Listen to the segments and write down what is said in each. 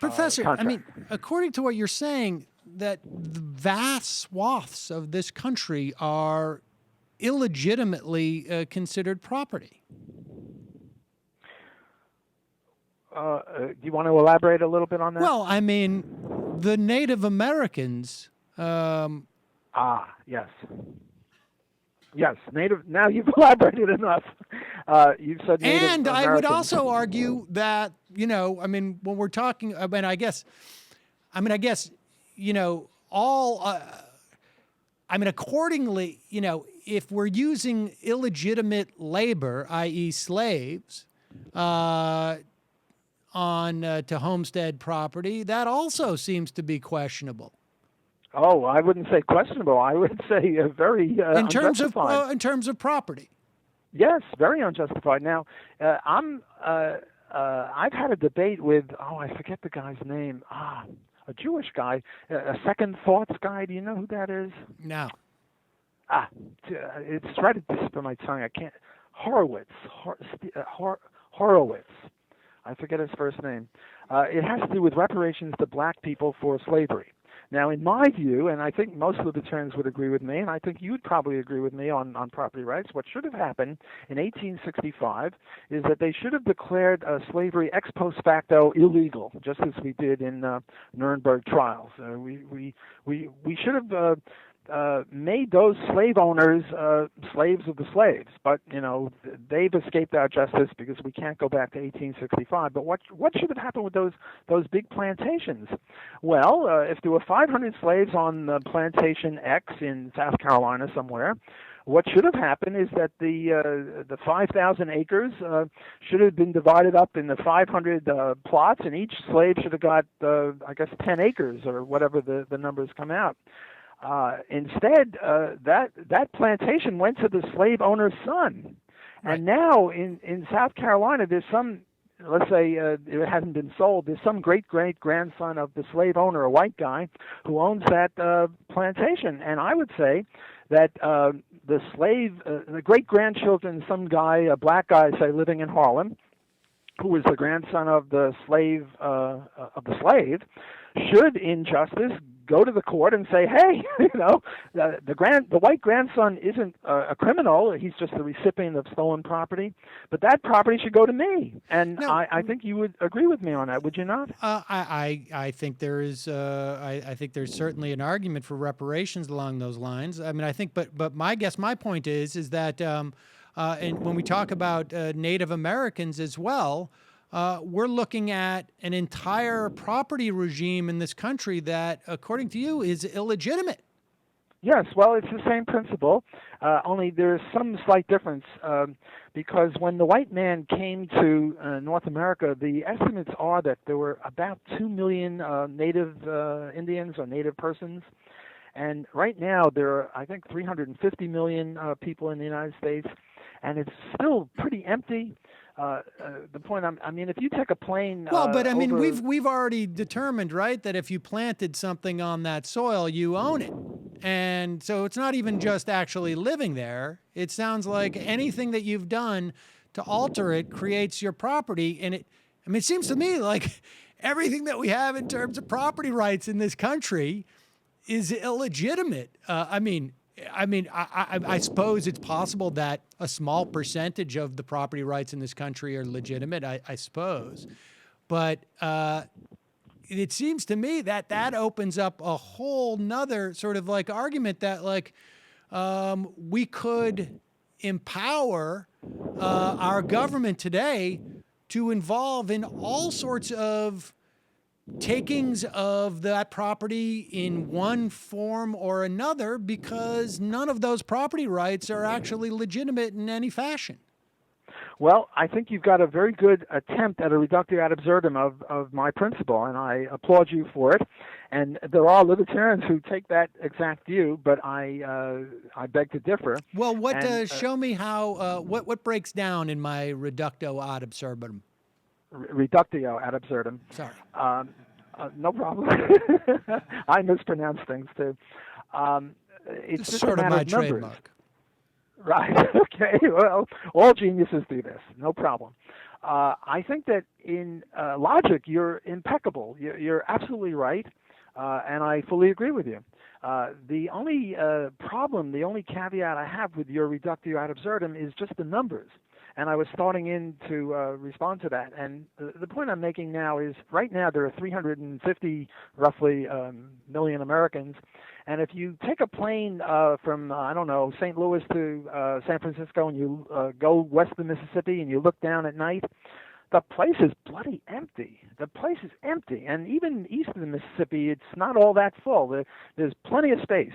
Professor, contract. I mean, according to what you're saying, that the vast swaths of this country are illegitimately considered property. Do you want to elaborate a little bit on that? Well, I mean, the Native Americans. Yes. Yes, Native. Now you've elaborated enough. You've said Native And Americans. I would also argue that, I mean, when we're talking, I guess, accordingly, if we're using illegitimate labor, i.e. slaves, to homestead property, that also seems to be questionable. Oh, I wouldn't say questionable. I would say very unjustified. In terms of property. Yes, very unjustified. Now, I've had a debate with I forget the guy's name. A Jewish guy, a Second Thoughts guy. Do you know who that is? No. It's right at the tip of my tongue. I can't. Horowitz. Horowitz. I forget his first name. It has to do with reparations to black people for slavery. Now, in my view, and I think most libertarians would agree with me, and I think you'd probably agree with me on property rights, what should have happened in 1865 is that they should have declared slavery ex post facto illegal, just as we did in Nuremberg trials. We should have made those slave owners slaves of the slaves, but they've escaped our justice because we can't go back to 1865. But what should have happened with those big plantations? Well, if there were 500 slaves on plantation X in South Carolina somewhere, what should have happened is that the 5,000 acres should have been divided up into 500 plots, and each slave should have got 10 acres or whatever the numbers come out. Instead, that plantation went to the slave owner's son. Right. And now in South Carolina, there's some, let's say it hasn't been sold, there's some great-great-grandson of the slave owner, a white guy, who owns that plantation. And I would say that the great-grandchildren, some guy, a black guy, say, living in Harlem, who was the grandson of the slave, should, in justice, go to the court and say, hey, the white grandson isn't a criminal. He's just the recipient of stolen property. But that property should go to me. And no, I think you would agree with me on that, would you not? I think there is. I think there's certainly an argument for reparations along those lines. I mean, I think, but my point is that, and when we talk about Native Americans as well, we're looking at an entire property regime in this country that, according to you, is illegitimate. Yes, well, it's the same principle, only there's some slight difference because when the white man came to North America, the estimates are that there were about 2 million native Indians or native persons. And right now there are, I think, 350 million people in the United States, and it's still pretty empty. The point I mean, if you take a plane, but I mean, we've already determined, right, that if you planted something on that soil, you own it, and so it's not even just actually living there. It sounds like anything that you've done to alter it creates your property, and it seems to me like everything that we have in terms of property rights in this country is illegitimate. I suppose it's possible that a small percentage of the property rights in this country are legitimate, I suppose. But it seems to me that opens up a whole nother sort of like argument that we could empower our government today to involve in all sorts of takings of that property in one form or another because none of those property rights are actually legitimate in any fashion. Well, I think you've got a very good attempt at a reductio ad absurdum of my principle, and I applaud you for it. And there are libertarians who take that exact view, but I beg to differ. Well, show me how, what breaks down in my reductio ad absurdum? Reductio ad absurdum. Sorry. No problem. I mispronounce things too. It's just sort a of matter my of numbers. trademark. Right. Okay. Well, all geniuses do this. No problem. I think that in logic, you're impeccable. You're absolutely right, and I fully agree with you. The only problem, the only caveat I have with your reductio ad absurdum is just the numbers. And I was starting in to respond to that. And the point I'm making now is right now there are 350 roughly million Americans. And if you take a plane from, I don't know, St. Louis to San Francisco and you go west of the Mississippi and you look down at night, the place is bloody empty. The place is empty. And even east of the Mississippi, it's not all that full. There's plenty of space.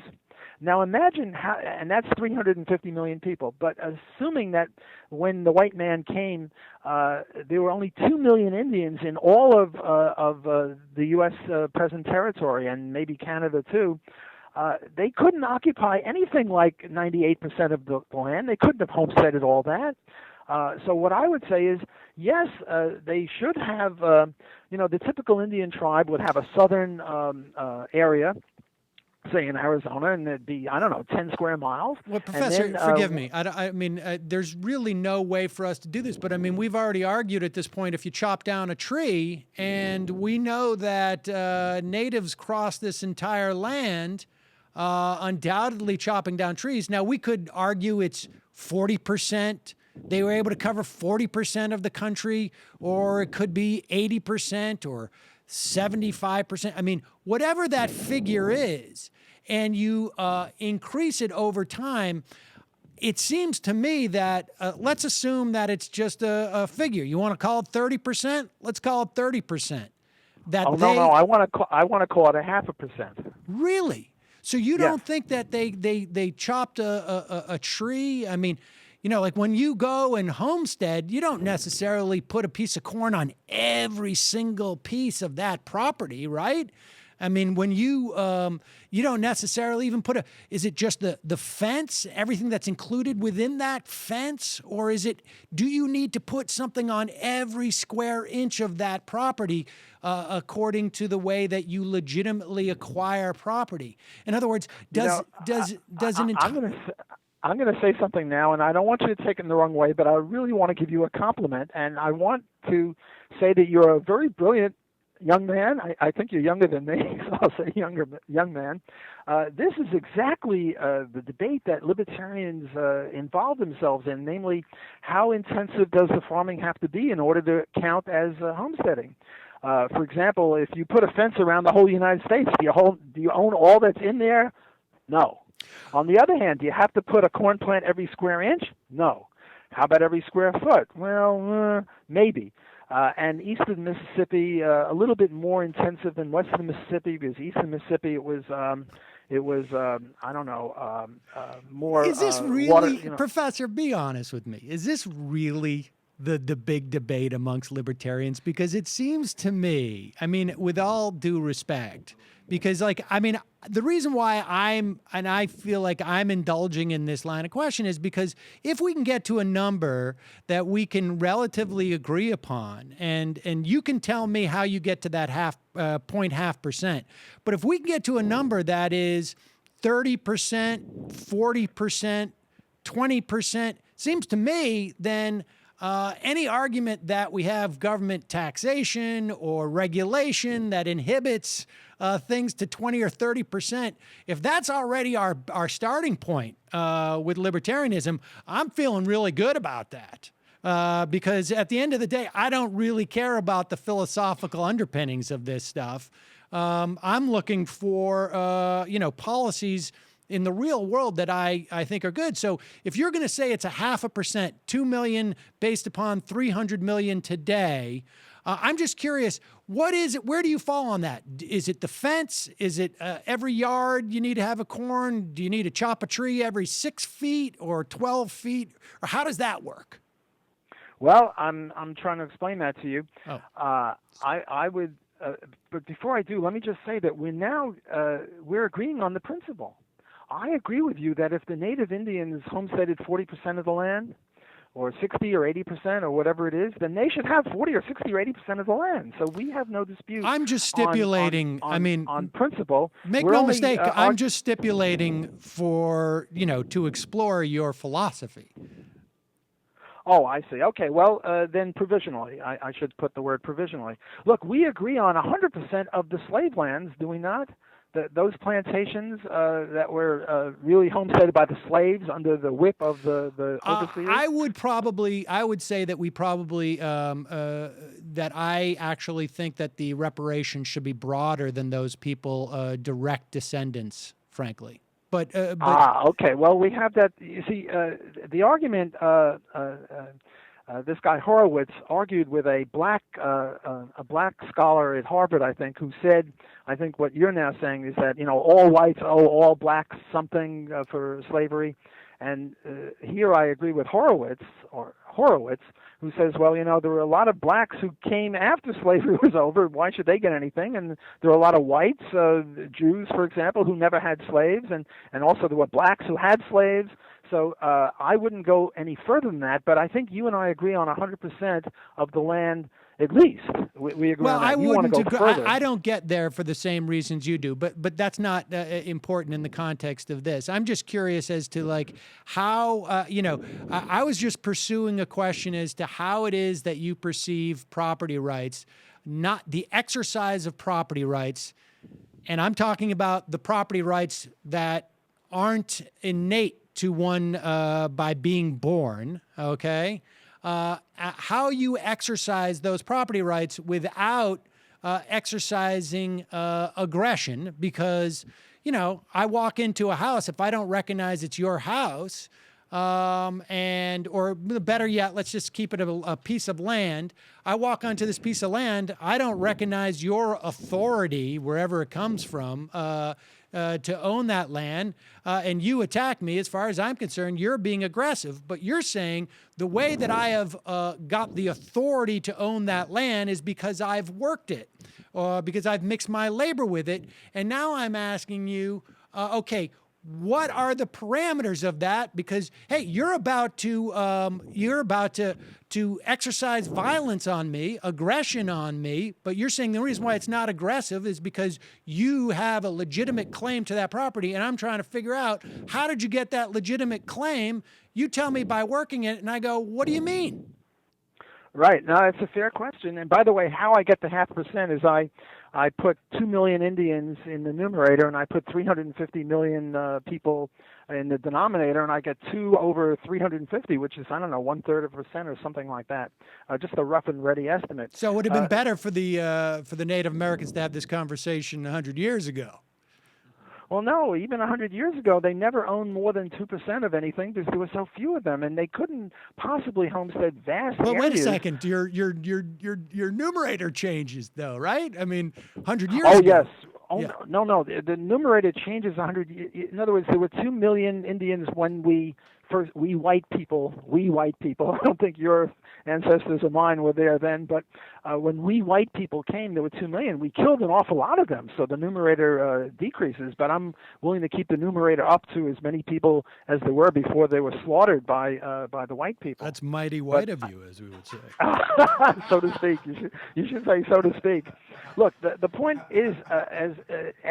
Now imagine how, and that's 350 million people, but assuming that when the white man came, there were only 2 million Indians in all of the U.S. Present territory, and maybe Canada too, they couldn't occupy anything like 98% of the land. They couldn't have homesteaded all that. So what I would say is, yes, they should have, the typical Indian tribe would have a southern area, say in Arizona, and it'd be, 10 square miles. Well, Professor, forgive me. I mean, there's really no way for us to do this, but I mean, we've already argued at this point, if you chop down a tree, and we know that natives cross this entire land, undoubtedly chopping down trees. Now, we could argue it's 40%. They were able to cover 40% of the country, or it could be 80% or 75%. I mean, whatever that figure is, and you increase it over time, it seems to me that, let's assume that it's just a figure. You want to call it 30%? Let's call it 30%. No, I want to call it 0.5%. Really? So you don't think that they chopped a tree? I mean, like when you go and homestead, you don't necessarily put a piece of corn on every single piece of that property, right? I mean, when you don't necessarily even put is it just the fence, everything that's included within that fence? Or do you need to put something on every square inch of that property according to the way that you legitimately acquire property? In other words, I'm going to say something now, and I don't want you to take it in the wrong way, but I really want to give you a compliment, and I want to say that you're a very brilliant young man. I think you're younger than me, so I'll say young man. This is exactly the debate that libertarians involve themselves in, namely, how intensive does the farming have to be in order to count as homesteading? For example, if you put a fence around the whole United States, do you own all that's in there? No. On the other hand, do you have to put a corn plant every square inch? No. How about every square foot? Well, maybe. And east of the Mississippi, a little bit more intensive than west of the Mississippi, because east of the Mississippi it was more. Is this really, water, Professor? Be honest with me. Is this really the big debate amongst libertarians? Because it seems to me, I mean, with all due respect, because the reason why I feel like I'm indulging in this line of question is because if we can get to a number that we can relatively agree upon, and you can tell me how you get to that 0.5%, but if we can get to a number that is 30%, 40%, 20%, seems to me then any argument that we have government taxation or regulation that inhibits things to 20 or 30%, if that's already our starting point with libertarianism, I'm feeling really good about that. Because at the end of the day, I don't really care about the philosophical underpinnings of this stuff. I'm looking for, policies in the real world that I think are good. So if you're going to say it's 0.5%, 2 million based upon 300 million today, I'm just curious, what is it? Where do you fall on that? Is it the fence? Is it every yard you need to have a corn? Do you need to chop a tree every 6 feet or 12 feet? Or how does that work? Well, I'm trying to explain that to you. Oh. I would, but before I do, let me just say that we're agreeing on the principle. I agree with you that if the native Indians homesteaded 40% of the land, or 60 or 80% or whatever it is, then they should have 40 or 60 or 80% of the land. So we have no dispute. I'm just stipulating. I mean, on principle. make no mistake. I'm just stipulating for to explore your philosophy. Oh, I see. Okay, well, then provisionally. I should put the word provisionally. Look, we agree on 100% of the slave lands, do we not? Those plantations that were really homesteaded by the slaves under the whip of the overseers? I would say that we probably, that I actually think that the reparations should be broader than those people direct descendants, frankly. But okay. Well, we have that. You see, the argument. This guy Horowitz argued with a black scholar at Harvard, I think, who said, I think what you're now saying is that all whites owe all blacks something for slavery, and here I agree with Horowitz, who says, well, there were a lot of blacks who came after slavery was over. Why should they get anything? And there were a lot of whites, Jews, for example, who never had slaves, and also there were blacks who had slaves. So I wouldn't go any further than that, but I think you and I agree on 100% of the land, at least. We agree on that. I you want to go further. I don't get there for the same reasons you do, but that's not important in the context of this. I'm just curious as to how, I was just pursuing a question as to how it is that you perceive property rights, not the exercise of property rights, and I'm talking about the property rights that aren't innate to one by being born, okay? How you exercise those property rights without exercising aggression, because, I walk into a house, if I don't recognize it's your house, or better yet, let's just keep it a piece of land. I walk onto this piece of land, I don't recognize your authority, wherever it comes from, to own that land, and you attack me. As far as I'm concerned, you're being aggressive, but you're saying the way that I have got the authority to own that land is because I've worked it, or because I've mixed my labor with it, and now I'm asking you, okay, what are the parameters of that? Because, hey, you're about to exercise violence on me, aggression on me, but you're saying the reason why it's not aggressive is because you have a legitimate claim to that property, and I'm trying to figure out, how did you get that legitimate claim? You tell me by working it, and I go, what do you mean? Right. No, it's a fair question. And by the way, how I get the 0.5% is I put 2 million Indians in the numerator, and I put 350 million people in the denominator, and I get 2 over 350, which is, I don't know, 1/3 of a percent or something like that. Just a rough and ready estimate. So it would have been better for the Native Americans to have this conversation 100 years ago. Well, no, even 100 years ago, they never owned more than 2% of anything because there were so few of them, and they couldn't possibly homestead vast areas. Well, wait a second. Your numerator changes, though, right? I mean, 100 years ago. Oh, yes. Oh, yeah. No. The numerator changes 100 years. In other words, there were 2 million Indians when we white people, I don't think your ancestors or mine were there then, but when we white people came, there were 2 million. We killed an awful lot of them, so the numerator decreases, but I'm willing to keep the numerator up to as many people as there were before they were slaughtered by the white people. That's mighty white of you, as we would say. So to speak. You should say so to speak. Look, the point is, as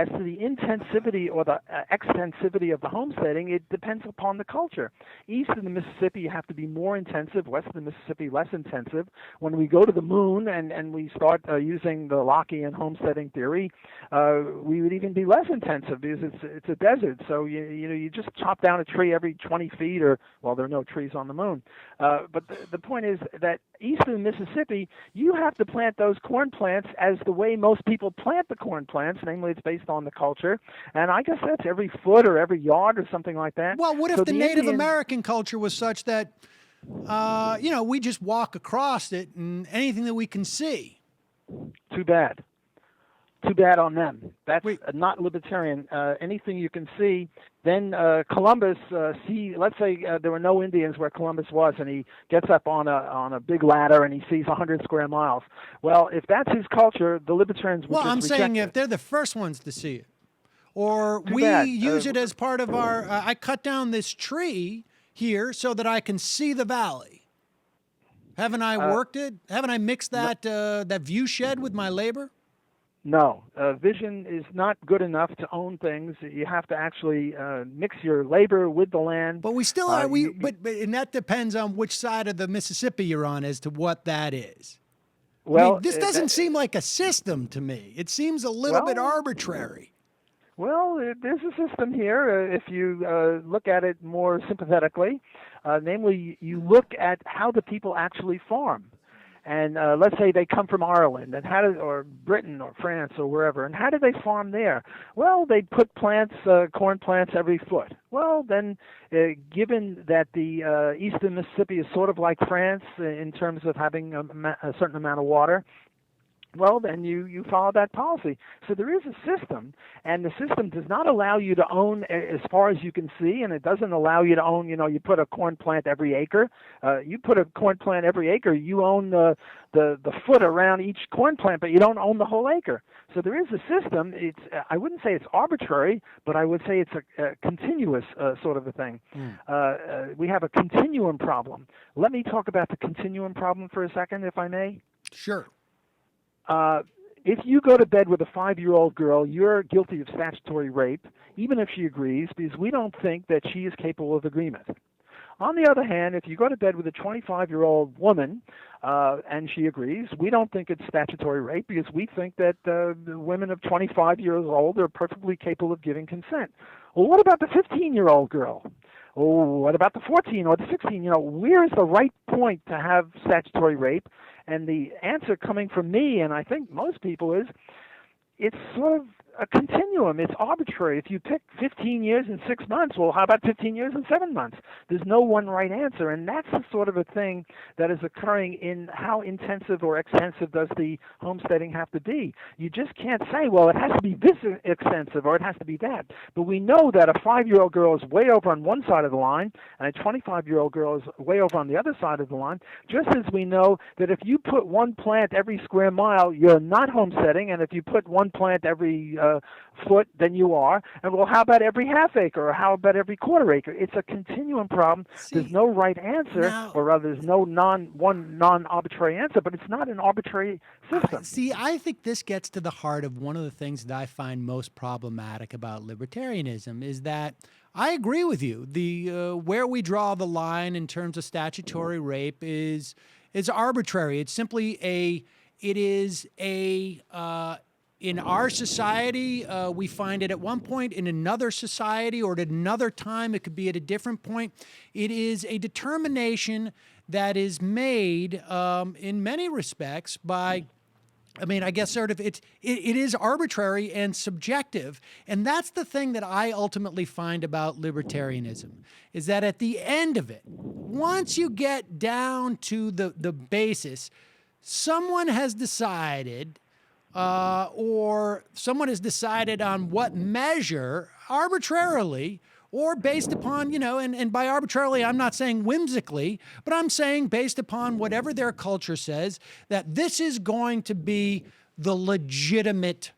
to the intensivity or the extensivity of the homesteading, it depends upon the culture. East of the Mississippi, you have to be more intensive. West of the Mississippi, less intensive. When we go to the moon and we start using the Lockean homesteading theory, we would even be less intensive because it's a desert. So you just chop down a tree every 20 feet, or well, there are no trees on the moon. But the point is that east of the Mississippi, you have to plant those corn plants as the way most people plant the corn plants, namely it's based on the culture. And I guess that's every foot or every yard or something like that. Well, what if the Native American culture was such that, we just walk across it and anything that we can see? Too bad. Too bad on them. That's not libertarian. Anything you can see. Then Columbus, let's say there were no Indians where Columbus was, and he gets up on a big ladder and he sees 100 square miles. Well, if that's his culture, the libertarians would just reject it. Well, I'm saying if they're the first ones to see it, or Too we bad. use it as part of our, I cut down this tree here so that I can see the valley. Haven't I worked it? Haven't I mixed that that view shed with my labor? No, vision is not good enough to own things. You have to actually mix your labor with the land. But we still are. But and that depends on which side of the Mississippi you're on as to what that is. Well, I mean, this doesn't seem like a system to me. It seems a little bit arbitrary. Well, there's a system here. If you look at it more sympathetically, namely, you look at how the people actually farm. And let's say they come from Ireland, and or Britain or France or wherever, and how do they farm there? Well, they put plants, corn plants every foot. Well, then, given that the eastern Mississippi is sort of like France in terms of having a certain amount of water, well, then you follow that policy. So there is a system, and the system does not allow you to own as far as you can see, and it doesn't allow you to own, you put a corn plant every acre. You put a corn plant every acre, you own the foot around each corn plant, but you don't own the whole acre. So there is a system. I wouldn't say it's arbitrary, but I would say it's a continuous sort of a thing. We have a continuum problem. Let me talk about the continuum problem for a second, if I may. Sure. If you go to bed with a 5-year-old girl, you're guilty of statutory rape, even if she agrees, because we don't think that she is capable of agreement. On the other hand, if you go to bed with a 25-year-old woman and she agrees, we don't think it's statutory rape because we think that the women of 25 years old are perfectly capable of giving consent. Well, what about the 15-year-old girl? Oh, what about the 14 or the 16? Where is the right point to have statutory rape? And the answer coming from me, and I think most people, is it's sort of a continuum. It's arbitrary. If you pick 15 years and 6 months, well, how about 15 years and 7 months? There's no one right answer, and that's the sort of a thing that is occurring in how intensive or extensive does the homesteading have to be. You just can't say, well, it has to be this extensive or it has to be that. But we know that a 5-year-old girl is way over on one side of the line and a 25-year-old girl is way over on the other side of the line, just as we know that if you put one plant every square mile, you're not homesteading, and if you put one plant every foot, then you are. And well, how about every half acre, or how about every quarter acre? It's a continuum problem. There's no right answer, or rather, there's no non-arbitrary answer, but it's not an arbitrary system. See, I think this gets to the heart of one of the things that I find most problematic about libertarianism is that I agree with you. The where we draw the line in terms of statutory rape is arbitrary. It's simply in our society, we find it at one point. In another society or at another time, it could be at a different point. It is a determination that is made in many respects by, I guess sort of it is arbitrary and subjective. And that's the thing that I ultimately find about libertarianism, is that at the end of it, once you get down to the basis, someone has decided or someone has decided on what measure arbitrarily or based upon, and by arbitrarily, I'm not saying whimsically, but I'm saying based upon whatever their culture says, that this is going to be the legitimate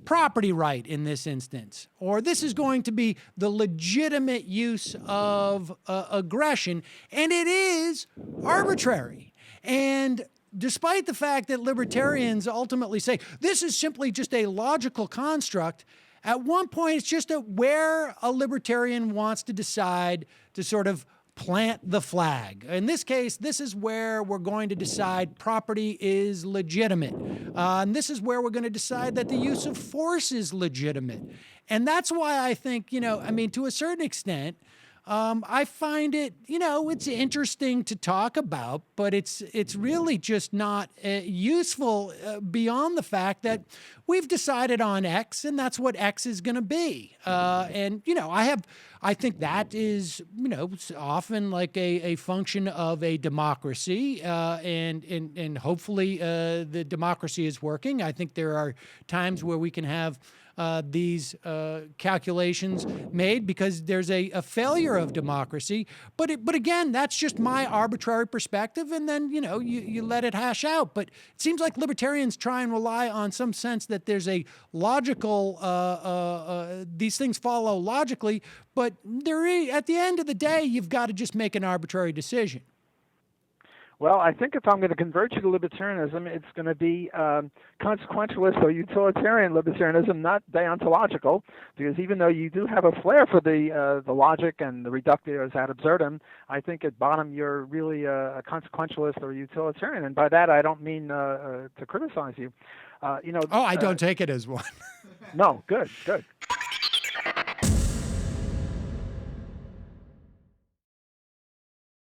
property right in this instance, or this is going to be the legitimate use of aggression, and it is arbitrary. And despite the fact that libertarians ultimately say this is simply just a logical construct, at one point it's just where a libertarian wants to decide to sort of plant the flag. In this case, this is where we're going to decide property is legitimate. And this is where we're going to decide that the use of force is legitimate. And that's why I think, to a certain extent, I find it, it's interesting to talk about, but it's really just not useful beyond the fact that we've decided on X, and that's what X is going to be. I think that is, often like a function of a democracy, and hopefully the democracy is working. I think there are times where we can have these calculations made because there's a failure of democracy. But again, that's just my arbitrary perspective, and then you let it hash out. But it seems like libertarians try and rely on some sense that there's a logical these things follow logically, but at the end of the day, you've got to just make an arbitrary decision. Well, I think if I'm going to convert you to libertarianism, it's going to be consequentialist or utilitarian libertarianism, not deontological, because even though you do have a flair for the logic and the reductio ad absurdum, I think at bottom you're really a consequentialist or utilitarian, and by that I don't mean to criticize you. Oh, I don't take it as one. No, good, good.